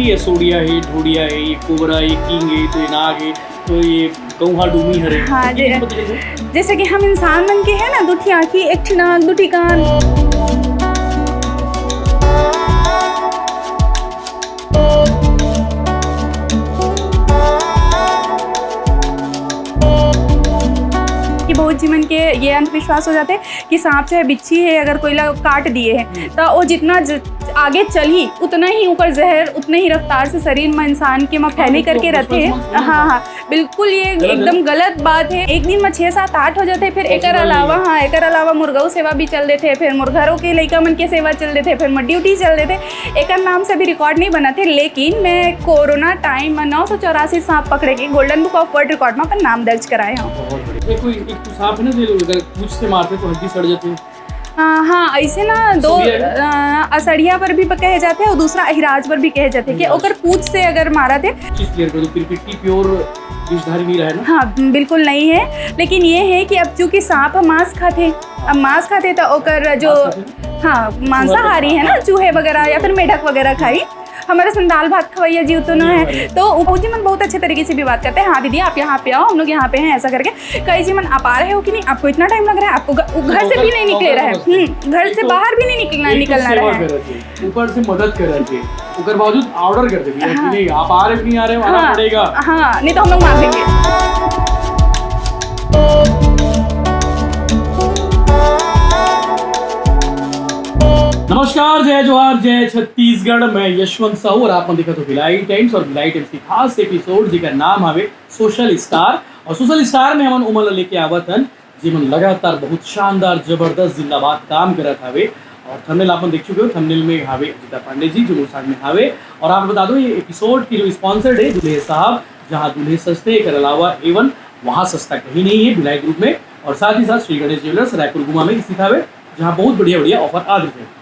कि ये सोडिया है, ढोडिया है, ये कोबरा है, ये किंग है, तो ये नाग है, तो ये कौहा डूमी हरे। हाँ जैसे कि हम इंसान बन के है ना, दुठी आँखी, एक ठी नाक, दुठी कान। बहुत जीवन के ये अंधविश्वास हो जाते हैं कि सांप चाहे बिच्छी है, अगर कोई काट दिए हैं तो वो जितना आगे चली उतना ही ऊपर जहर उतने ही रफ्तार से शरीर में इंसान के में फैली करके रहते हैं। हाँ बिल्कुल, ये एकदम गलत बात है। एक दिन में 6, 7, 8 हो जाते, फिर एक अलावा मुर्गाओं सेवा भी चल देते, फिर मुर्घरों के लड़का मन के सेवा चल देते, फिर ड्यूटी चल देते। एक नाम से भी रिकॉर्ड नहीं बना थे, लेकिन मैं कोरोना टाइम में 984 सांप पकड़े के golden book of world record में अपन नाम दर्ज कराए हूँ। एक सांप है ना, अगर पूंछ से मारते तो हड्डी सड़ जाती है। हाँ ऐसे ना 2 असड़िया पर भी कहे जाते हैं और दूसरा अहिराज पर भी कहे जाते हैं कि ओकर पूंछ से अगर मारा थे। चीज क्लियर कर दो, पिरपिट्टी प्योर विषधारी नहीं रहा है ना? हाँ बिल्कुल नहीं है, लेकिन ये है कि अब चूंकि सांप मांस खाते, अब मांस खाते तो ओकर जो हाँ मांसाहारी है ना, चूहे वगैरह या फिर मेढक वगैरह खाई। हमारे संदाल भात खवैया जीव तो ना है, तो जी मन बहुत अच्छे तरीके से भी बात करते हैं। हाँ दीदी आप यहाँ पे आओ, हम लोग यहाँ पे हैं, ऐसा करके। कई जी मन आप आ रहे हो कि नहीं, आपको इतना टाइम लग रहा है, आपको घर से भी नहीं निकले रहे, घर से बाहर भी नहीं निकलना रहा है, ऊपर से मदद कर रहे थे, ऊपर बावजूद ऑर्डर कर देंगे नहीं आप आ रहे नहीं आ रहे, आना पड़ेगा। हाँ नहीं तो हम लोग मार देंगे। नमस्कार, जय जोहार, जय छत्तीसगढ़। मैं यशवंत साहू और आपने देखा तो भिलाई टाइम्स, और भिलाई टाइम्स की खास एपिसोड जिसका नाम है सोशल स्टार। और सोशल स्टार में हम उमर लेके आवत हन जिमन लगातार बहुत शानदार जबरदस्त जिंदाबाद काम करत हवे। और थंबनेल आपने देख चुके हो, थंबनेल में हावे अजिता पांडे जी जो मोसाग में हावे। और आप बता दो ये एपिसोड की जो स्पॉन्सर्ड है दुल्हे साहब, जहाँ दुल्हे सस्ते एक अलावा एवन वहाँ सस्ता कहीं नहीं है भिलाई ग्रुप में। और साथ ही साथ श्री गणेश ज्वेलर्स रायपुर गुमा में स्थित है, जहाँ बहुत बढ़िया ऑफर आ रहे थे।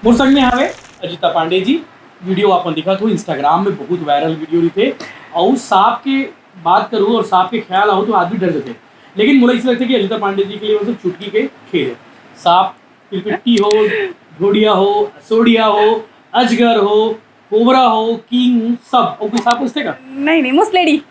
मोर संग में हावे अजिता पांडे जी। वीडियो आपने दिखा तो इंस्टाग्राम में बहुत वायरल वीडियो थे। और सांप की बात करूँ और सांप के ख्याल आओ तो आदमी डर जाते, लेकिन मुझे इस लगता है कि अजिता पांडे जी के लिए मतलब चुटकी के खेल है। सांप पिरपिट्टी हो, ढोडिया हो, सोडिया हो, अजगर हो, कोबरा हो, किंग, सब। और कोई सांप पूछते का? नहीं मुसलेडी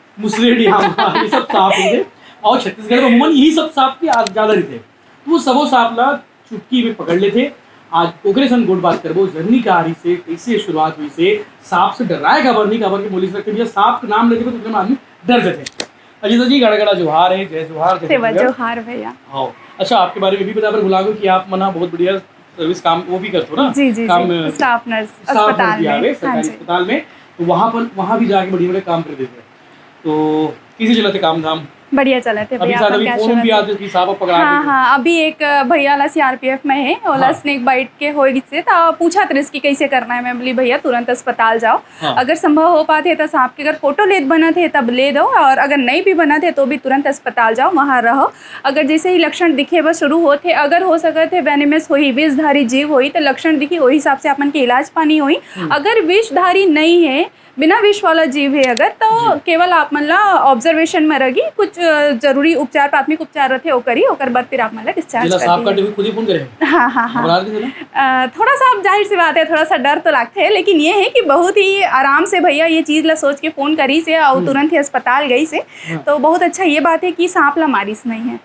हाँ ये सब सांप थे। और छत्तीसगढ़ में अमूमन यही सब सांप के ज्यादा थे, तो वो सबो सांप ला चुटकी में पकड़ लेते। आज ओकरे संग गुड बात करबो जर्नी कहानी से, कैसे शुरुआत हुई से, सांप से डराए खबर नहीं खबर के बोली सकते भैया सांप का नाम लेते तो आदमी डर जाते। अजिता जी गड़ा जोहार है, जय जोहार। जोहार भैया। हाँ अच्छा, आपके बारे में भी बता भुला गो कि आप मना बहुत बढ़िया सर्विस काम वो भी करते हो ना? जी काम स्टाफ नर्स अस्पताल में, सरकारी अस्पताल में। तो वहाँ भी जाके बढ़िया काम कर देते। तो किसी चलते काम धाम बढ़िया चले थे भैया। हाँ अभी एक भैया ला सीआरपीएफ में है, ओला स्नेक बाइट के होगी से तो पूछा था कि कैसे करना है। मैं बोली भैया तुरंत अस्पताल जाओ। अगर संभव हो पाते तो सांप के अगर फोटो ले बना थे तब ले दो, और अगर नहीं भी बना थे तो भी तुरंत अस्पताल जाओ, वहाँ रहो। अगर जैसे ही लक्षण दिखे बस शुरू होते, अगर हो सके थे वेनेमस हुई, विषधारी जीव हुई तो लक्षण दिखी वही हिसाब से अपन के इलाज पानी हुई। अगर विषधारी नहीं है, बिना विष वाला जीव है अगर, तो केवल आप मन ला ऑब्जर्वेशन में रही, कुछ जरूरी उपचार प्राथमिक उपचार रहते वो करी, ओकर बाद फिर आप मन ला डिस्चार्ज कर। हाँ थोड़ा सा जाहिर सी बात है, थोड़ा सा डर तो लगता है, लेकिन ये है कि बहुत ही आराम से भैया ये चीज़ ला सोच के फ़ोन करी से और तुरंत ही अस्पताल गई से। तो बहुत अच्छा ये बात है कि सांप ला मारिस नहीं है।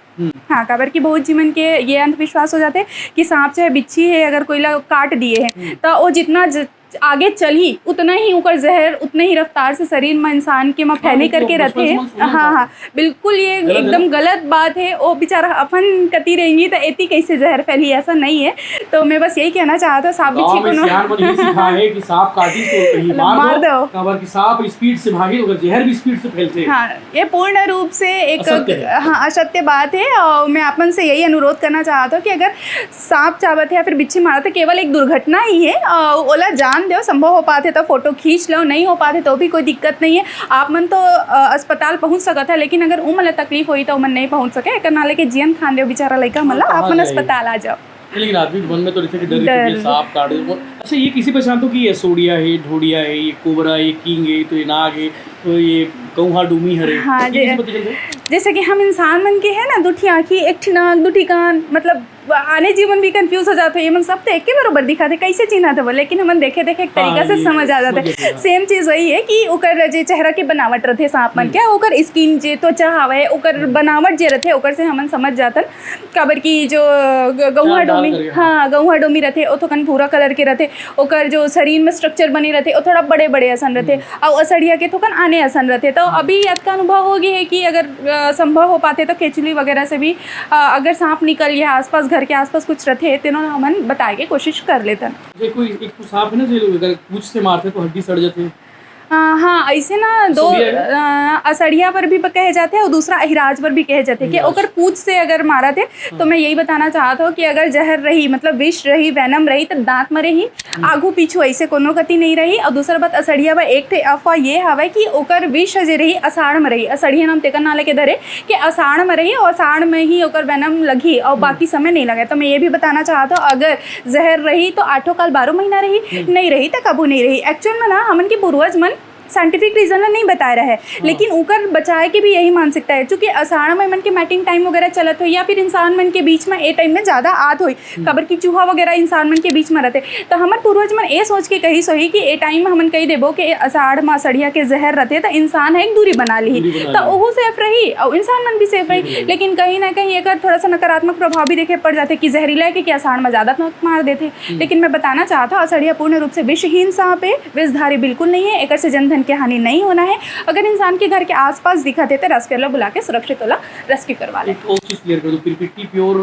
हाँ खबर की बहुत जीवन के ये अंधविश्वास हो जाते हैं कि सांप चाहे बिच्छी है, अगर कोई काट दिए हैं तो वो जितना आगे चली उतना ही ऊपर जहर उतने ही रफ्तार से शरीर में इंसान के में फैली करके रहते हैं। हाँ बिल्कुल, ये एकदम गलत बात है। वो बेचारा अपन कती रहेंगी तो एती कैसे जहर फैली, ऐसा नहीं है। तो मैं बस यही कहना चाहता हूँ सांप बिच्छी को मार दो, सांप स्पीड से भागे तो जहर भी स्पीड से फैलते हैं। हाँ ये पूर्ण रूप से एक असत्य बात है। और मैं अपन से यही अनुरोध करना चाहता हूँ कि अगर सांप चावत है या फिर बिच्छी मारा तो केवल एक दुर्घटना ही है, ओला जान दो। संभव हो पाते तो फोटो खींच लो, नहीं हो पाते तो भी कोई दिक्कत नहीं है। आप मन तो अस्पताल पहुंच सकता है, लेकिन अगर उमन तकलीफ हुई तो मन नहीं पहुंच सके, एक नाले के जीवन खान दो बेचारा लड़का मतलब आप मन अस्पताल आ जाओ। लेकिन आदमी मन में तो डर सांप काट दे। अच्छा ये किसी पहचान तो कि ये सोडिया है, ढोडिया है, ये कोबरा है, ये किंग है, तो ये नाग है, तो ये गौहा डूमी हरे हाँ, तो किस पता चलते? जैसे कि हम इंसान मन के है ना, दुठी आँखी, एक ठी नाक, दुठी कान, मतलब आने जीवन भी कंफ्यूज हो जाते हैं। ये मन सब तो एक के बरोबर दिखाते, कैसे चिन्हा थे वो, लेकिन हमन देखे देखे एक तरीका से समझ आ जाते। सेम चीज वही है कि ओकर जे चेहरा के बनावट रहते सांप मन के, ओकर स्किन जे त्वचा हवे, ओकर बनावट जे रहते, ओकर से हमन समझ जातन काबर की जो गौहा डोमी, हाँ गौहा डोमी रहते ओ थोकन भूरा कलर के रहते, ओकर जो शरीर में स्ट्रक्चर बनी रहते ओ थोड़ा बड़े बड़े असन रहते, और असड़िया के थोकन आने असन रहते। तो अभी याद का अनुभव हो गया है कि अगर संभव हो पाते तो केचुली वगैरह से भी अगर सांप निकल या आसपास घर के आसपास कुछ रहते तो हमन बताए के कोशिश कर लेते। कोई एक तो सांप है ना जो अगर पूंछ से मारते तो हड्डी सड़ जाती है। हाँ, ऐसे ना दो असड़िया पर भी कहे जाते हैं और दूसरा अहिराज पर भी कहे जाते हैं कि अगर पूंछ से अगर मारा थे तो मैं यही बताना चाहता हूँ कि अगर जहर रही, मतलब विष रही, वैनम रही तो दांत में रही, आगू पीछू ऐसे कोनो गति नहीं रही। और दूसरा बात असड़िया पर एक अफवाह ये हवे कि ओकर विष जे रही अषाढ़ में रही, असड़िया नाम तेकर ना लेके धरे कि अषाढ़ में रही और अषाढ़ में ही ओकर वैनम लगी और बाकी समय नहीं लगे। तो मैं ये भी बताना चाहता हूँ अगर जहर रही तो 8 काल 12 महीना रही, नहीं रही तो कबू नहीं रही। एक्चुअल में ना हमन के पूर्वज मन साइंटिफिक रीजन नहीं बता रहा है, लेकिन उकर बचाए के भी यही मानसिकता है, क्योंकि आषाढ़ में मन के मैटिंग टाइम वगैरह चलत हो या फिर इंसान मन के बीच में ए टाइम में ज़्यादा आत हुई, खबर की चूहा वगैरह इंसान मन के बीच में रहते। तो हमारे पूर्वज मन ये सोच के कही सोही कि ए टाइम में हमन कही देबो कि आषाढ़ में सड़िया के जहर रहते तो इंसान है एक दूरी बना ली तो वह सेफ रही और इंसान मन भी सेफ रही। लेकिन कहीं ना कहीं एक थोड़ा सा नकारात्मक प्रभाव भी देखे पड़ जाते कि जहरीला के आषाढ़ में ज़्यादा मार देते। लेकिन मैं बताना चाहता हूँ असड़िया पूर्ण रूप से विषहीन सांप है, विषधारी बिल्कुल नहीं है, एक से जनधन की हानि नहीं होना है। अगर इंसान के घर के आसपास दिखा थे तो रेस्क्यू वाला बुला के सुरक्षित वाला रेस्क्यू करवा ले। एक और चीज क्लियर कर दो, पिरपिट्टी प्योर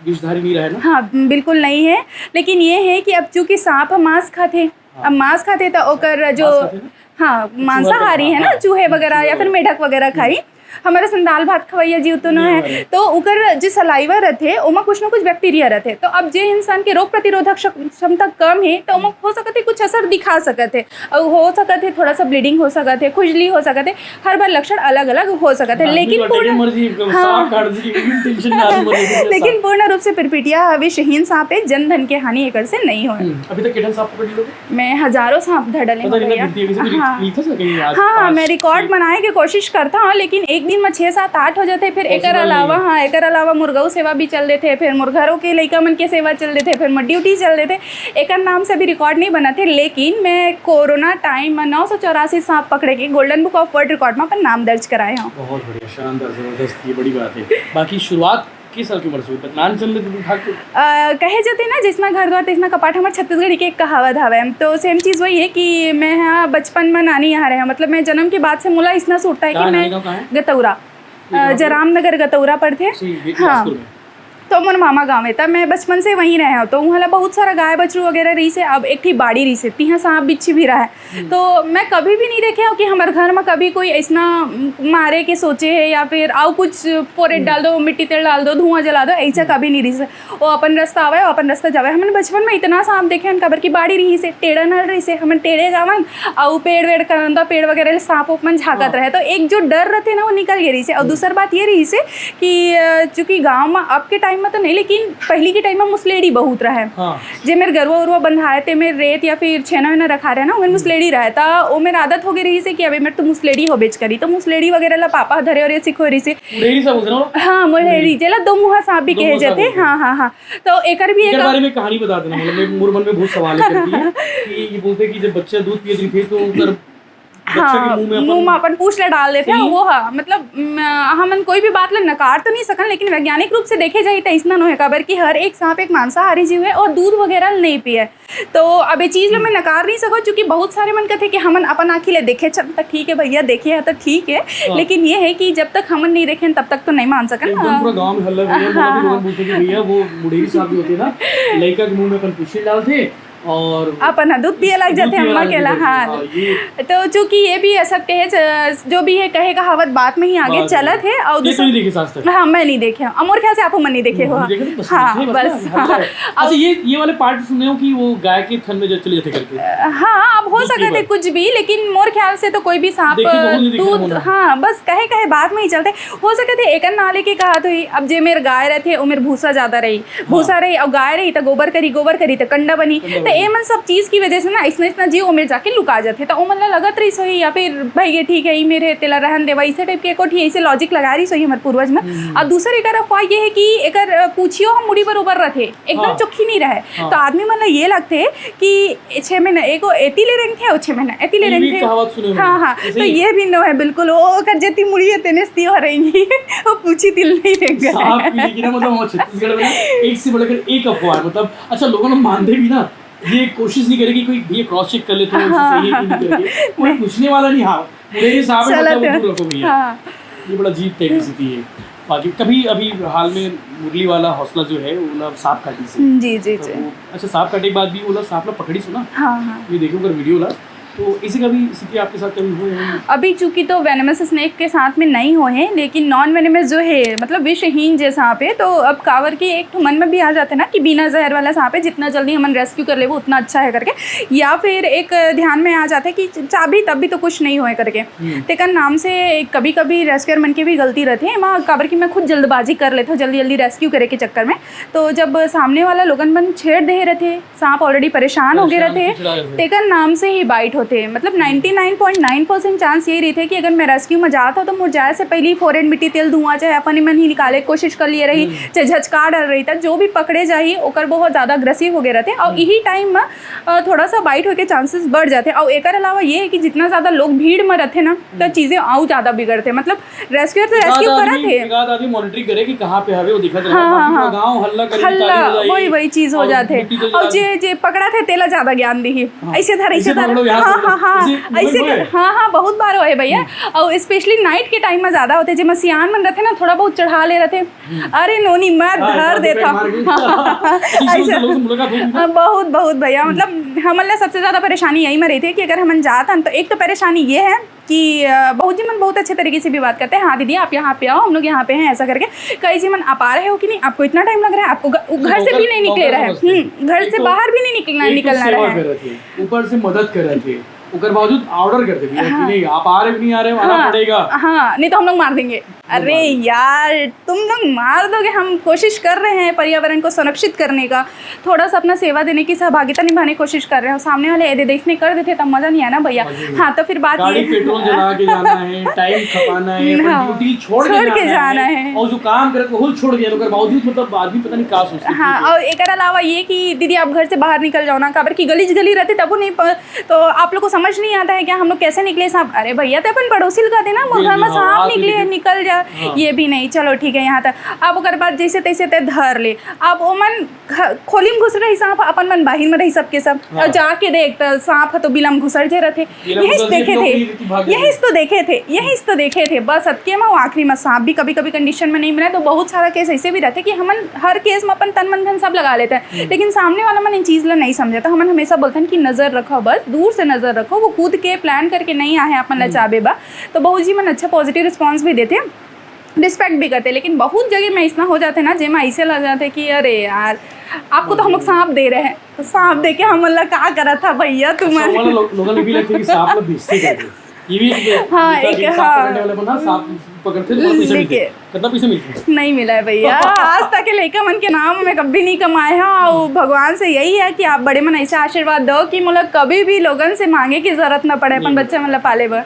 विषधारी नहीं रहा है ना? हाँ बिल्कुल नहीं है, लेकिन ये है कि अब चूंकि सांप मांस खाते, अब मांस खाते तो ओकर जो हाँ मांसाहारी है ना, चूहे वगैरह या फिर मेढक वगैरह खाई, हमारे संदाल भात खवैया जीव तो न है, तो उकर जो सलाइवा रहते उमा कुछ ना कुछ बैक्टीरिया रहते। तो अब जे इंसान के रोग प्रतिरोधक क्षमता कम है तो उमा हो सकते कुछ असर दिखा सकते, और हो सकते थोड़ा सा ब्लीडिंग हो सकते, खुजली हो सकते, हर बार लक्षण अलग अलग हो सकते, लेकिन लेकिन पूर्ण रूप से पिरपिटिया विषहीन सांप है, जन धन के हानि एक से नहीं हो। अभी तक कितने सांप पकड़ लिए? मैं हजारों सांप धड़ले। हाँ मैं रिकॉर्ड बनाने की कोशिश करता हूँ, लेकिन एक दिन में 6-7-8 हो जाते। फिर एक अलावा मुर्गाओं सेवा भी चल देते, फिर मुर्घरों के लइका मन के सेवा चल देते, फिर मैं ड्यूटी चल देते। एक नाम से भी रिकॉर्ड नहीं बना थे, लेकिन मैं कोरोना टाइम में 984 सांप पकड़े के golden book of world record में अपन नाम दर्ज कराए हूँ। बहुत बढ़िया, शानदार, जबरदस्त, ये बड़ी बात है। बाकी शुरुआत किस साल की उम्र से नान चल रहे कहे जाते ना जिसमें घर द्वार तिसना कपाट, हमारे छत्तीसगढ़ी के एक कहावत हवे। तो सेम चीज़ वही है कि मैं यहाँ बचपन में नानी यहाँ रहे, मतलब मैं जन्म के बाद से मुला इतना सूटता है कि मैं गतौरा जरामनगर गतौरा पर थे। हाँ तो मोर मामा गाँव में था, मैं बचपन से वहीं रहे हूँ। तो वहाँ बहुत सारा गाय बछरू वगैरह रही से, अब एक थी बाड़ी रही से, तिहा सांप बिच्छी भी रहा है। तो मैं कभी भी नहीं देखे हो कि हमारे घर में कभी कोई ऐसा मारे के सोचे है या फिर आओ कुछ फोरेट डाल दो, मिट्टी तेल डाल दो, धुआं जला दो, ऐसा कभी नहीं रही से। वो अपन रास्ता आवे, अपन रास्ता जावे। हमने बचपन में इतना सांप देखे हैं, खबर की बाड़ी रही से, टेढ़ा नल रही से, हम टेढ़े जावन और पेड़ वेड़ करंदा पेड़ वगैरह सांप उपमन झाँकत रहे। तो एक जो डर रहते ना वो निकल गई रही से। और दूसरी बात ये रही से कि चूँकि गाँव में अब के टाइम में तो नहीं, लेकिन पहली के टाइम में मुसलेड़ी बहुत रहा है। जे मेरे गरवा उरवा बंधाए थे, मेरे रेत या फिर छेना वेना रखा रहे ना, मेरे मुसलेड़ी रहता। वो मेरी आदत हो गई रही से कि अभी मेरे तो मुसलेड़ी हो बेच करी, तो मुसलेड़ी वगैरह ला पापा धरे और ये सिखो रही से। हाँ मुसलेड़ी जेला दो मुहा सांप भी कहे जाते। हाँ तो एक भी एक बारे में कहानी बता देना, मतलब मोर मन में बहुत सवाल है कि ये बोलते हैं कि जब बच्चा दूध पिए थे तो हाँ मुँह में अपन पूछ ले डाल देते हैं वो। हाँ मतलब हम कोई भी बात ले नकार तो नहीं सकन, लेकिन वैज्ञानिक रूप से देखे जाए तो इसना नहीं है खबर कि हर एक सांप एक मांसाहारी जीव है और दूध वगैरह नहीं पिए। तो अब ये चीज़ में नकार नहीं सको, क्योंकि बहुत सारे मन कहते हैं कि हमन अपन आँखी ले देखे चल तक ठीक है भैया, देखे है तो ठीक है, लेकिन ये है कि जब तक हमन नहीं देखें तब तक तो नहीं मान सकन। पूरा गांव में हल्ला भैया वो मुड़ेरी साहब होते ना, लड़का के मुंह में अपन पुष्टि डालते और अपन दूध पिए लग जाते हैं अम्मा केला। हाँ तो चूंकि ये भी असत्य है, जो भी है कहे कहावत बात में ही आगे चलत है। और हाँ मैं नहीं देखे, अमोर ख्याल से आप मन नहीं देखे हो। हाँ बस अच्छा ये वाले पार्ट सुने हो कि वो गाय के थन में जो चले जाते करके? हाँ अब हो सकते थे कुछ भी, लेकिन मोर ख्याल से तो कोई भी सांप दूध, हाँ बस कहे बात में ही चलते हो सके थे। एक नाले की कहा तो अब जे मेरे गाय रहते वो मेरे भूसा ज्यादा रही, भूसा रही और गाय रही तो गोबर करी तो कंडा बनी। ए मन सब चीज़ की वजह से ना इसने इतना जी ओमेर जाके लुका जाते तो ओ मन लगत रही सोई या फिर भाई ये ठीक है ई मेरे तेला रहन देवा इसे टाइप के कोठी ऐसे लॉजिक लगा रही सोई हमारे पूर्वज में। और दूसर एक अफवाह ये है कि एकर पूछियो हम मुड़ी बरोबर रथे एकदम चोखी नहीं रहे तो आदमी मन ये लगते कि 6 महीना एगो एती ले रंग थे 6 महीना एती ले रंग थे। हाँ हाँ तो ये भी नो है बिल्कुल वो कर जेती मुड़ी है तेने स्ती हो रहेंगी वो पूछी तिल नहीं रहेंगे मतलब छत्तीसगढ़ में एक से बढ़कर एक अफवाह है। मतलब अच्छा लोगों ने मानते भी ना ये कोशिश नहीं करे कि कोई ये क्रॉस चेक कर ले तो सही है कि नहीं करके कोई पूछने वाला नहीं। हाँ मेरे साहब है मतलब रखो भैया ये बड़ा अजीब टाइप की स्थिति है। बाकी कभी अभी हाल में मुरली वाला हौसला जो है वो सांप काटी से जी जी जी अच्छा सांप काटे के बाद भी वो सांप पकड़ी सुना। हाँ हाँ ये देखो अगर वीडियो ला तो इसी का भी स्थिति आपके साथ कभी हुई है? अभी चूंकि तो वेनेमस स्नेक के साथ में नहीं हुए हैं लेकिन नॉन वेनेमस जो है मतलब विषहीन जो सांप है तो अब कावर की एक मन में भी आ जाते ना कि बिना जहर वाला सांप है जितना जल्दी हम रेस्क्यू कर ले वो उतना अच्छा है करके या फिर एक ध्यान में आ जाता है कि चाबी तब भी तो कुछ नहीं हुए करके तेकन नाम से कभी कभी रेस्क्यूअर मन की भी गलती रहती है वहाँ कावर की मैं खुद जल्दबाजी कर लेता हूँ जल्दी जल्दी रेस्क्यू करे के चक्कर में। तो जब सामने वाला लोगन बन छेड़ दे रहे थे सांप ऑलरेडी परेशान हो गए रहते तेकन नाम से ही बाइट होते मतलब 99.9% चांस यही रही थे कि अगर मैं रेस्क्यू में जाता तो मुझे जाए से पहले फोरेन मिट्टी तेल धुआं चाहे अपन मन ही निकाले कोशिश कर लिए रही चाहे झचका डर रही था जो भी पकड़े जाही ओकर बहुत ज़्यादा अग्रेसिव हो गए रहते और यही टाइम में थोड़ा सा बाइट होके चांसेस बढ़ जाते और एक अलावा ये है कि जितना ज़्यादा लोग भीड़ में रहते ना तो चीज़ें और ज़्यादा बिगड़ते मतलब रेस्क्यूअर तो रेस्क्यू करा थे मॉनिटरिंग करे कि कहाँ पे हवे वो दिखा गाँव हल्ला वही चीज़ हो जाते और जे पकड़ा थे तेला ज़्यादा ज्ञान दी ऐसे था ऐसे हाँ बहुत बार हुए भैया और स्पेशली नाइट के टाइम में ज्यादा होते जब सियान मन रहते ना थोड़ा बहुत चढ़ा ले रहते अरे नोनी मैं धर देता बहुत बहुत भैया मतलब हमारे सबसे ज्यादा परेशानी यही में रही थी कि अगर हम जाता तो एक तो परेशानी ये है कि बहुत जी मन बहुत अच्छे तरीके से भी बात करते हैं हाँ दीदी आप यहाँ पे आओ हम लोग यहाँ पे हैं ऐसा करके कई जी मन आप आ रहे हो कि नहीं आपको इतना टाइम लग रहा है आपको घर से भी नहीं निकले रहे घर से बाहर भी नहीं निकलना रहे ऊपर से मदद कर रहे थे उकर बावजूद ऑर्डर करते भी हाँ। नहीं आप आ रहे नहीं आ रहे आना पड़ेगा हाँ नहीं तो हम लोग मार देंगे। अरे यार तुम लोग मार दोगे हम कोशिश कर रहे हैं पर्यावरण को संरक्षित करने का थोड़ा सा अपना सेवा देने की सहभागिता निभाने की कोशिश कर रहे हैं सामने वाले यदि देखने कर देते तब मजा नहीं आया ना भैया। हाँ तो फिर बात ये पेट्रोल जला के जाना है टाइम खपाना है ड्यूटी छोड़ के जाना है और जो काम करे वो छोड़ के जाना बावजूद मतलब आदमी पता नहीं क्या सोचते। हाँ और एक अलावा ये कि दीदी आप घर से बाहर निकल जाओ ना काबर की गली रहती तब नहीं तो आप लोग को समझ नहीं आता है क्या हम लोग कैसे निकले सांप अरे भैया तो अपन पड़ोसी लगा देना घर में सांप निकले निकल जा ये भी नहीं चलो ठीक है यहाँ तक अब ओकर बाद जैसे तैसे ते धर ले अब ओ मन खोली में घुस रही सांप अपन मन बाहिर में रही सबके सब और जाके देख तो सांप तो बिलम घुसर जे रहे यही तो देखे थे बस अटके में आखिरी में सांप भी कभी कभी कंडीशन में नहीं मिला तो बहुत सारा केस ऐसे भी रहते कि हम हर केस में अपन तन मन धन सब लगा लेते हैं लेकिन सामने वाला मन इन चीज़ ला नहीं समझा तो हम हमेशा बोलते हैं कि नज़र रखो बस दूर से नज़र रखो वो कूद के प्लान करके नहीं आए अपन लचाबे बा तो बहुत जी मन अच्छा पॉजिटिव रिस्पॉन्स भी देते रिस्पेक्ट भी करते लेकिन बहुत जगह में इतना हो जाते ना जेमा ऐसे लग जाते कि अरे यार आपको तो हम लोग सांप दे रहे हैं तो सांप दे के हम लोग क्या करा था भैया तुम्हारे लोगों ने भी लगता है कि सांप लोग बेचते करते ये भी हाँ एक हाँ पकड़ते कितना पैसा मिलता नहीं मिला है भैया आज तक के लेकर मन के नाम में कभी नहीं कमाए हैं और भगवान से यही है कि आप बड़े मन ऐसे आशीर्वाद दो कि मतलब कभी भी लोगन से मांगे की जरूरत ना पड़े अपन बच्चे मतलब पाले बर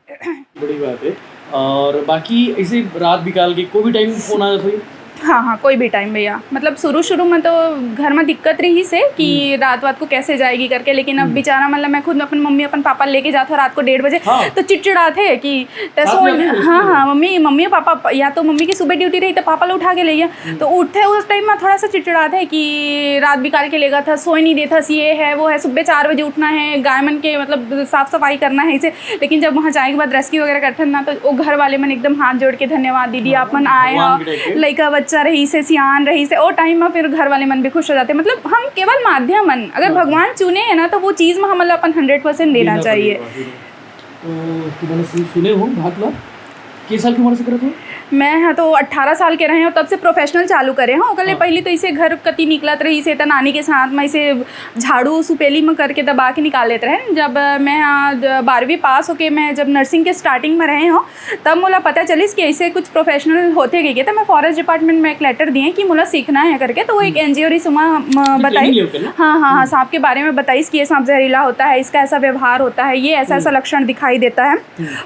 बड़ी बात है। और बाकी ऐसे रात निकाल के कोई भी टाइम फोन आ जाता है हाँ कोई भी टाइम भैया मतलब शुरू में तो घर में दिक्कत रही से कि रात को कैसे जाएगी करके लेकिन अब बेचारा मतलब मैं खुद अपन मम्मी अपन पापा लेके जाता हूँ रात को 1:30 बजे तो चिड़चिड़ा थे कि हाँ मम्मी पापा या तो मम्मी की सुबह ड्यूटी रही तो पापा लोग उठा के ले गया तो उठे उस टाइम में थोड़ा सा चिड़चिड़ा थे कि रात बिकाल के लेगा था सोई नहीं देता ये है वो है सुबह 4 बजे उठना है गाय मन के मतलब साफ सफाई करना है इसे लेकिन जब वहाँ जाने के बाद रेस्क्यू वगैरह करते ना तो वो घर वाले मन एकदम हाथ जोड़ के धन्यवाद दीदी आप मन आए हो लड़का बच्चा रही से सियान रही से और टाइम में फिर घर वाले मन भी खुश हो जाते मतलब हम केवल माध्यम मन अगर भगवान चुने है ना तो वो चीज़ में हम अपन 100% देना चाहिए। तो सुने हो भात ला किस साल की उम्र से करते हो मैं हाँ तो 18 साल के रहे हो तब से प्रोफेशनल चालू करे हो ओकले पहले तो इसे घर कति निकलत रही से त नानी के साथ में इसे झाड़ू सुपेली में करके दबा के निकाल लेते रहे। जब मैं 12वीं पास होके मैं जब नर्सिंग के स्टार्टिंग में रहे हो तब मुला पता चलिस कि ऐसे कुछ प्रोफेशनल होते गए तो मैं फॉरेस्ट डिपार्टमेंट में एक लेटर दिए कि मुला सीखना है करके। तो वो एक NGO रही सुमा बताई, हाँ सांप के बारे में बताइस कि ये सांप जहरीला होता है, इसका ऐसा व्यवहार होता है, ये ऐसा ऐसा लक्षण दिखाई देता है।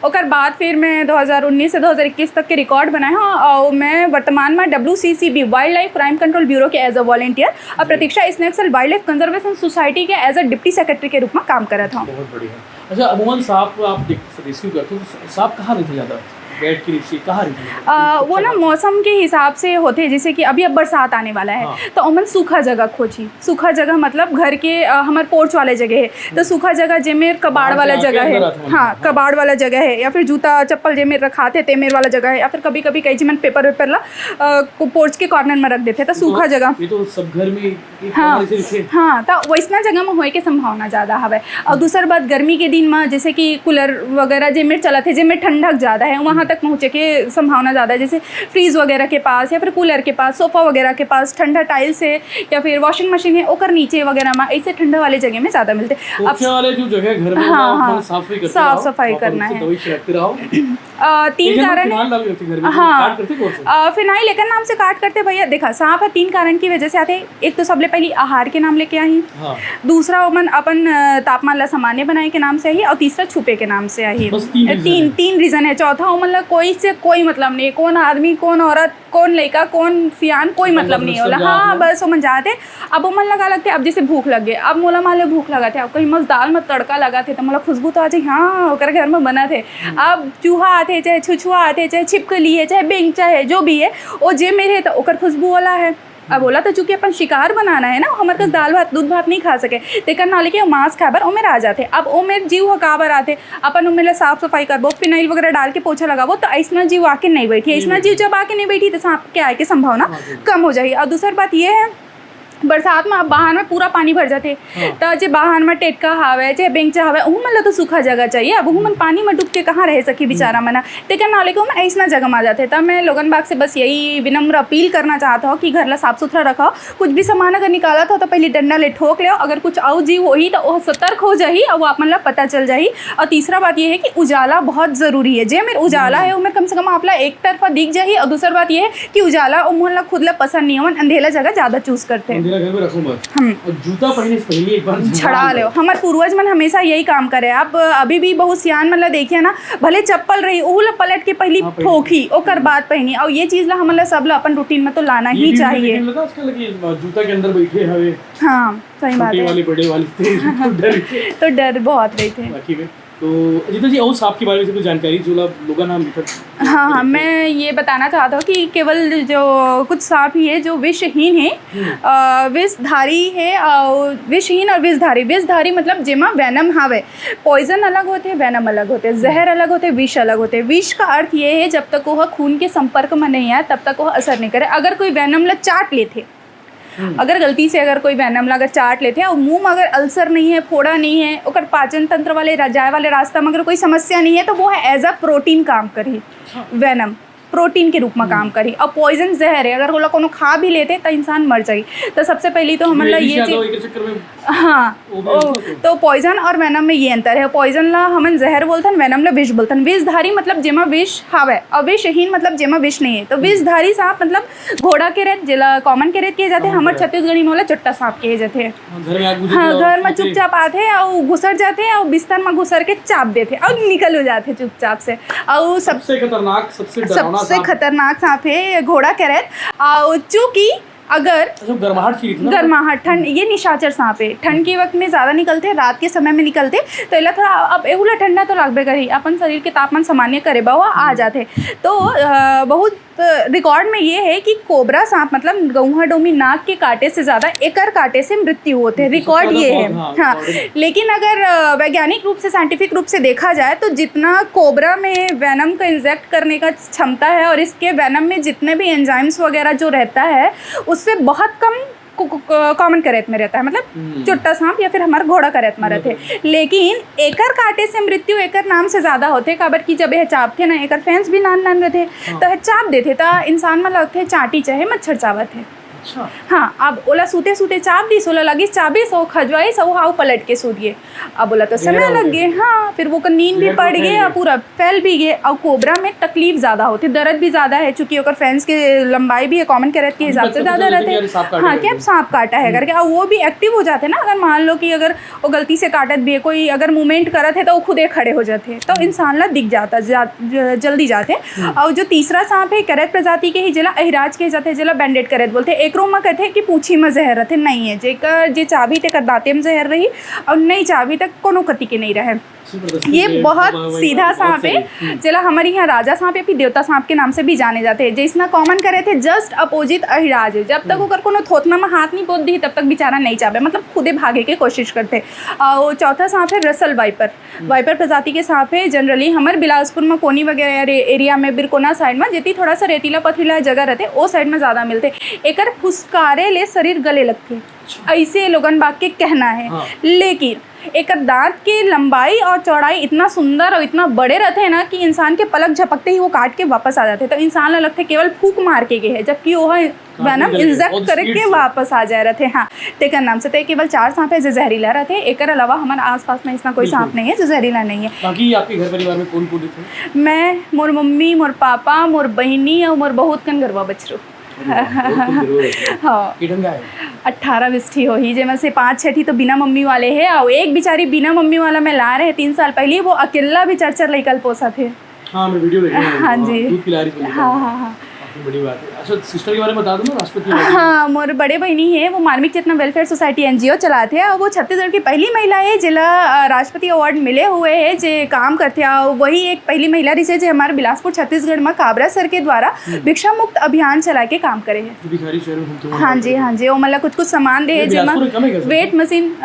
और बाद फिर मैं 2019 से 2021 तक के रिकॉर्ड बनाए हाँ और मैं वर्तमान में WCCB wild life crime control bureau के एज अ वॉलंटियर और Pratiksha snake cell wild life conservation society के एज अ डिप्टी सेक्रेटरी के रूप में काम कर रहा था। बहुत बढ़िया। अच्छा अमूमन सांप आप रेस्क्यू करते हो, सांप कहाँ रहते ज़्यादा? बेड की नीचे कहाँ रहती? वो ना मौसम के हिसाब से होते हैं, जैसे कि अभी अब बरसात आने वाला है तो अमन सूखा जगह खोजी। सूखा जगह मतलब घर के हमारे पोर्च वाले जगह है तो सूखा जगह जेमेर कबाड़ वाला जगह है, हाँ कबाड़ वाला जगह है, या फिर जूता चप्पल जेमेर रखाते तेमेर वाला जगह है, या फिर कभी कभी कई जीवन पेपर वेपर ला पोर्च के कॉर्नर में रख देते तो सूखा जगह। ये तो सब घर में हाँ तो वैसना जगह में होए के संभावना ज़्यादा हवे। और दूसर बात गर्मी के दिन में जैसे कि कूलर वगैरह जेमेर चलत है जेमेर ठंडक ज़्यादा है वहाँ तक पहुँचे के संभावना ज़्यादा है, जैसे फ्रीज वगैरह के पास या फिर कूलर के पास, सोफ़ा वगैरह के पास, ठंडा टाइल्स है या फिर वॉशिंग मशीन है ओकर नीचे वगैरह में ऐसे ठंडा वाले जगह में ज़्यादा मिलते। अब वाले जो जगह घर में हाँ साफ सफाई करना है। 3 कारण हाँ फिनाइल लेकर नाम से काट करते भैया। देखा सांप है 3 कारण की वजह से आते। एक तो सबले पहले आहार के नाम लेके आई, दूसरा अपन तापमान ला सामान्य बनाए के नाम से आई और तीसरा छुपे के नाम से आई। तीन रीजन है। चौथा मतलब कोई से कोई मतलब नहीं, कौन आदमी कौन औरत कौन लड़का कौन सियान कोई मतलब नहीं होला। हाँ बस वो मन जाते। अब वो मन लगा लगते अब जैसे भूख लग गए, अब मोला माले भूख लगा थे, अब कहीं मस्त दाल में तड़का लगा थे तो मोला खुशबू तो आ जाए हाँ होकर घर में बना थे। अब चूहा आते चाहे छुछुआ आते चाहे छिपकली है चाहे बेंग चाहे जो भी है वो जे मेरे तो ओकर खुशबू वाला है। अब बोला तो चूंकि अपन शिकार बनाना है ना हमारे पास दाल भात दूध भात नहीं खा सके तेकर ना लेके मांस खाबर उमेर आ जाते। अब उमेर जीव हकाबर आते अपन उमेर साफ सफाई करबो फिनाइल वगैरह डाल के पोछा लगाबो तो ऐसा जीव आके नहीं बैठी। ऐसा जीव जब आके नहीं बैठी तो सांप के आए की संभावना कम हो जाएगी। और दूसरी बात ये है बरसात में अब बाहर में पूरा पानी भर जाते तो जे बाहर में टेटका हावे चाहे बेंचा हावे उहू मन तो सूखा जगह चाहिए। अब उहू मन पानी में डूब के कहाँ रह सकी बेचारा मना तेकर नाले को ऐसा जगह में आ जाते। तब मैं लोगन बाग से बस यही विनम्र अपील करना चाहता हूँ कि घर ला साफ सुथरा रखो। कुछ भी सामान अगर निकाला था तो पहले डंडा ले ठोक ले, अगर कुछ आउ जीव हो ही तो वह सतर्क हो जाही और वो आप मतलब पता चल जाही। और तीसरा बात यह है कि उजाला बहुत ज़रूरी है। जे मेरे उजाला है उमेर कम से कम आपला एक तरफा दिख जाही। और दूसरी बात यह है कि उजाला उमला खुद ला पसंद नहीं है, अंधेला जगह ज़्यादा चूज करते हैं। और जूता पहले पहले एक बार छड़ा ले। हमारे पूर्वज मन हमेशा यही काम करे। अब अभी भी बहुत सियान मतलब देखिए ना भले चप्पल रही उहू ला पलट के पहली ठोकी ओकर बाद पहनी। और ये चीज ला हमला सब ला अपन रूटीन में तो लाना ही चाहिए। जूता के अंदर बैठे हवे हाँ सही बात है वाली बड़े वाली तो डर बहुत रहे थे। तो अजीता जी और सांप के बारे में से कुछ जानकारी जो लोगों नाम हाँ मैं ये बताना चाहता हूँ कि केवल जो कुछ सांप ही है जो विषहीन है विषधारी है और विषहीन और विषधारी। विषधारी मतलब जेमा वैनम हावे। पॉइजन अलग होते हैं वैनम अलग होते हैं, जहर अलग होते हैं विष अलग होते हैं। विष का अर्थ ये है जब तक वह खून के संपर्क में नहीं आए तब तक वह असर नहीं करे। अगर कोई वैनम ला चाट लेते अगर गलती से अगर कोई वैनम ला अगर चाट लेते हैं और मुंह में अगर अल्सर नहीं है फोड़ा नहीं है और पाचन तंत्र वाले जाए वाले रास्ता में अगर कोई समस्या नहीं है तो वो है एज अ प्रोटीन काम करी। वैनम प्रोटीन के रूप में काम करी। और पॉइजन जहर है अगर वो लोग खा भी लेते तो इंसान मर जाए। तो सबसे पहले तो हमारा ये चीज हाँ तो पॉइजन और वैनम में ये अंतर है। पॉइजन ला हमन जहर बोलतन वैनम ला विष बोलतन। विषधारी मतलब जेमा विष हावे और विषहीन मतलब जेमा विष नहीं है। तो विषधारी सांप मतलब घोड़ा के रेत जिला कॉमन के रेत किए जाते हैं। हमारे छत्तीसगढ़ी में चुट्टा सांप किए जाते हैं। हाँ घर में चुपचाप आते और घुसर जाते हैं और बिस्तर में घुसर के चाप देते और निकल हो जाते चुपचाप से। और सबसे खतरनाक सबसे खतरनाक सांप है घोड़ा के रेत। और चूंकि अगर गर्माहट ठंड ये निशाचर सांप है। ठंड के वक्त में ज़्यादा निकलते हैं रात के समय में निकलते तो इला थोड़ा अब एहुला ठंडा तो लगबे करी अपन शरीर के तापमान सामान्य करे बा आ जाते। तो बहुत रिकॉर्ड में ये है कि कोबरा सांप मतलब गौहा डोमी नाक के कांटे से ज़्यादा एकर कांटे से मृत्यु होते हैं। रिकॉर्ड ये है हाँ। लेकिन अगर वैज्ञानिक रूप से साइंटिफिक रूप से देखा जाए तो जितना कोबरा में वैनम का इंजेक्ट करने का क्षमता है और इसके वैनम में जितने भी एंजाइम्स वगैरह जो रहता है उससे बहुत कम कॉमन करेत में रहता है, मतलब चुट्टा सांप या फिर हमारा घोड़ा करेत में रहते। लेकिन एकर काटे से मृत्यु एकर नाम से ज्यादा होते, काबर की जब यह चाप थे ना, एकर फैंस भी नान नान रहते तो यह चाप देते तो इंसान में लगते चाटी चाहे मच्छर चावत है। अच्छा। हाँ, अब ओला सूते सूते चाप दी, सोला लगी चाबी, सो खजवाई, सो हाउ पलट के सूत गए। अब बोला तो समय लग गए। हाँ, फिर वो का नींद भी पड़ गए और पूरा फैल भी गए। और कोबरा में तकलीफ ज्यादा होती, दर्द भी ज्यादा है, चूंकि ओकर फैंस की लंबाई भी है कॉमन कैरेट के हिसाब से ज्यादा रहते हैं। हाँ, कि अब सांप काटा है करके, और वो भी एक्टिव हो जाते ना। अगर मान लो कि अगर वो गलती से काटत भी है, कोई अगर मूवमेंट करत है तो वो खुद ही खड़े हो जाते, तो इंसान ला दिख जाता जल्दी जाते। और जो तीसरा सांप है कैरेट प्रजाति के ही, जिला अहिराज के जाते, जिला बैंडेड कैरेट बोलते। एक रूम में कहते हैं कि पूछी में जहर रहते नहीं है, जेकर जे चाबी ते कर दाते में जहर रही और नहीं चाबी तक कोनो कति के नहीं रहे। ये बहुत सीधा सांप है, जिला हमारे यहाँ राजा सांप या फिर देवता सांप के नाम से भी जाने जाते हैं। जिसना कॉमन करे थे जस्ट अपोजिट अहिराज है। जब तक वो कोनो थोथना में हाथ नहीं पोत दी तब तक बेचारा नहीं चाबे, मतलब खुदे भागे के कोशिश करते। और चौथा सांप है रसल वाइपर। वाइपर प्रजाति के सांप है। जनरली हमारे बिलासपुर में कोनी वगैरह एरिया में, बिरकोना साइड में जितनी थोड़ा सा रेतीला पथरीला जगह रहते वो साइड में ज़्यादा मिलते। एकर फुसकारे ले शरीर गले लगते, ऐसे लोगन बाग के कहना है। हाँ। लेकिन एक दांत की लंबाई और चौड़ाई इतना सुंदर और इतना बड़े रहते हैं ना कि इंसान के पलक झपकते ही वो काट के वापस आ जाते, तो इंसान लगता है केवल फूक मार के गए हैं, जबकि वो वेनम इंजेक्ट करके वापस आ जाए रहते। हाँ, तेकर नाम से तो केवल 4 सांप है जो जहरीला रहते। एक अलावा हमारे आसपास में इतना कोई सांप नहीं है जो जहरीला नहीं है। बाकी आपके घर परिवार में कौन कौन है? मैं, मोर मम्मी, मोर पापा, मोर बहनी और मोर बहुत कन गरबा बचरू। हाँ, 18 बिस्ठी हो ही, जैसे 5-6 तो बिना मम्मी वाले है, और एक बेचारी बिना मम्मी वाला मैं ला रहे 3 साल पहले, वो अकेला भी 4 लड़का पोसा थे। हाँ, मैं वीडियो देख रहा हूँ। हाँ जी, दूध पिला रही थी। हाँ हाँ हाँ, बड़ी बात है। अच्छा, सिस्टर के बारे में बता दो ना, राष्ट्रपति। हाँ, मोर बड़े बहनी है, वो मार्मिक चेतना वेलफेयर सोसाइटी NGO चलाते हैं। वो छत्तीसगढ़ की पहली महिला है जिला राष्ट्रपति अवार्ड मिले हुए है, जो काम करते हैं। वही एक पहली महिला रही है जो हमारे बिलासपुर छत्तीसगढ़ में काबरा सर के द्वारा भिक्षा मुक्त अभियान चला के काम करे है। हाँ जी, हाँ जी, वो मतलब कुछ सामान दे वेट मशीन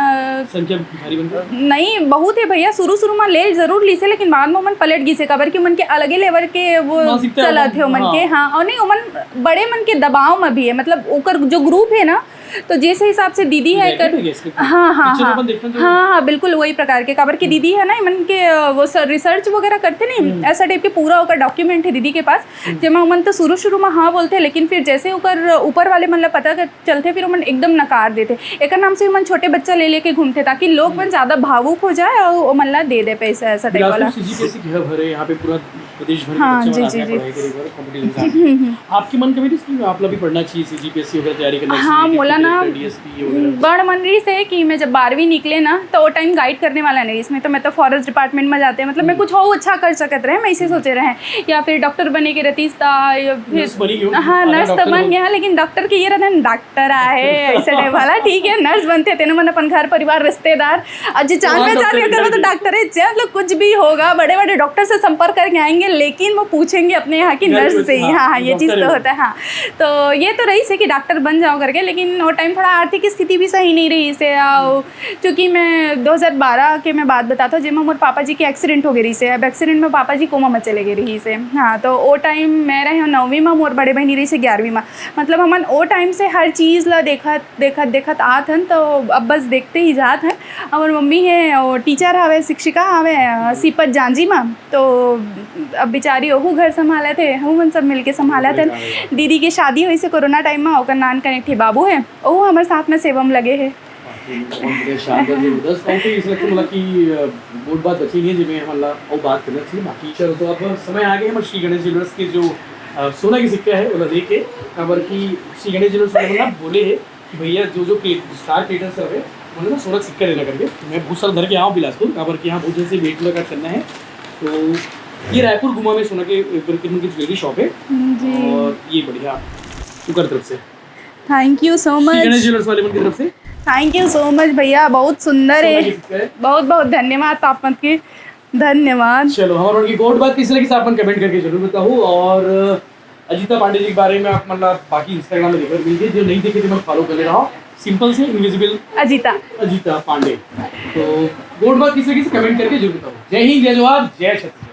नहीं बहुत है भैया। शुरू में ले जरूर ली से, लेकिन बाद में मन पलट गई से, कबर की मन के अलगे लेवल के वो चला थे मन के। हाँ, और नहीं मन बड़े मन के दबाव में भी है, मतलब ओकर जो ग्रुप है ना, तो जैसे हिसाब से दीदी है कर। हाँ हाँ हाँ हाँ हाँ, बिल्कुल वही प्रकार के काबर की दीदी है ना, मन के वो रिसर्च वगैरह करते नहीं, ऐसा टाइप के पूरा ओकर डॉक्यूमेंट है दीदी के पास। जब मन तो शुरू में हाँ बोलते, लेकिन फिर जैसे ओकर ऊपर वाले मतलब पता चलते, फिर मन एकदम नकार देते। एक नाम से मन छोटे बच्चा ले लेके घूमते ताकि लोग मन ज्यादा भावुक हो जाए और वो मन ला दे दे पैसा, ऐसा टाइप वाला। हाँ जी जी जी। आपकी मन कभी थी आप लोग भी पढ़ना चाहिए CGPSC वगैरह तैयारी करना चाहिए? हाँ, बोला ना बड़ मन रही से कि मैं जब 12वीं निकले ना तो वो टाइम गाइड करने वाला नहीं, इसमें तो मैं तो फॉरेस्ट डिपार्टमेंट में जाते, मतलब मैं कुछ हो अच्छा कर सकते रहे, मैं इसे सोचे रहे, या फिर डॉक्टर बने के रहती फिर। हाँ, नर्स तो बन गया, लेकिन डॉक्टर के ये रहता है डॉक्टर आए ऐसे टाइप वाला। ठीक है, नर्स बनते थे मन अपन घर परिवार रिश्तेदार अजय जान पहचान करो तो डॉक्टर है, मतलब कुछ भी होगा बड़े बड़े डॉक्टर से संपर्क करके आएंगे, लेकिन वो पूछेंगे अपने यहाँ की नर्स से ही। हाँ, ये चीज़ तो होता है। हाँ, तो ये तो रही से कि डॉक्टर बन जाओ करके, लेकिन वो टाइम थोड़ा आर्थिक स्थिति भी सही नहीं रही से। क्योंकि मैं 2012 के मैं बात बताता हूँ, जिसमें मोर पापा जी की एक्सीडेंट हो गई से। अब एक्सीडेंट में पापा जी कोमा में चले गए रही से। हाँ, तो वो टाइम मैं रहे 9वीं में, मोर बड़े बहनी रही से 11वीं में। मतलब हमन वो टाइम से हर चीज़ ला देखत आत हन, तो अब बस देखते ही जात हैं। और मम्मी है वो टीचर हवे, शिक्षिका हवे सीपत जांजी में, तो अब बेचारी ओहू घर संभाले थे, हम सब मिलके संभाला थे। दीदी की शादी हुई से कोरोना टाइम में, ओकर नान कने थे बाबू है, ओहू हमारे साथ में सेवा में लगे है। बहुत बात बची नहीं है जिसमें हम और बात करना चाहिए। बाकी चलो, तो अब समय आ गया हम श्री गणेश ज्वेलर्स के जो सोना की सिक्का है वो लेके, खबर की श्री गणेश ज्वेलर्स वाले बोले है कि भैया जो स्टार क्रिएटर सब है उन्होंने ना सोना सिक्का लेना करके, मैं बहुत साल घर के आऊँ बिलासपुर, खबर की यहाँ बहुत जैसे वेट लगा करना है। तो ये रायपुर गुमा में सोना के की ज्वेलरी शॉप है, और ये बढ़िया उनकी तरफ से thank you so much, Ganesh jewellers वाले की तरफ से थैंक यू सो मच भैया, बहुत सुंदर है, बहुत बहुत धन्यवाद आप मत की, धन्यवाद। चलो, हमारे उनकी बहुत बात किस लगी आप कमेंट करके जरूर बताओ। और अजीता पांडे जी के बारे में आप मतलब बाकी इंस्टाग्राम में देखकर मिलिए, जो नहीं देखे थे मैं फॉलो कर ले रहा हूँ, सिंपल से इनविजिबल अजीता पांडे। तो बहुत बात किस लगी कमेंट करके जरूर बताओ। जय हिंद, जय जवाहर, जय छत्तीसगढ़।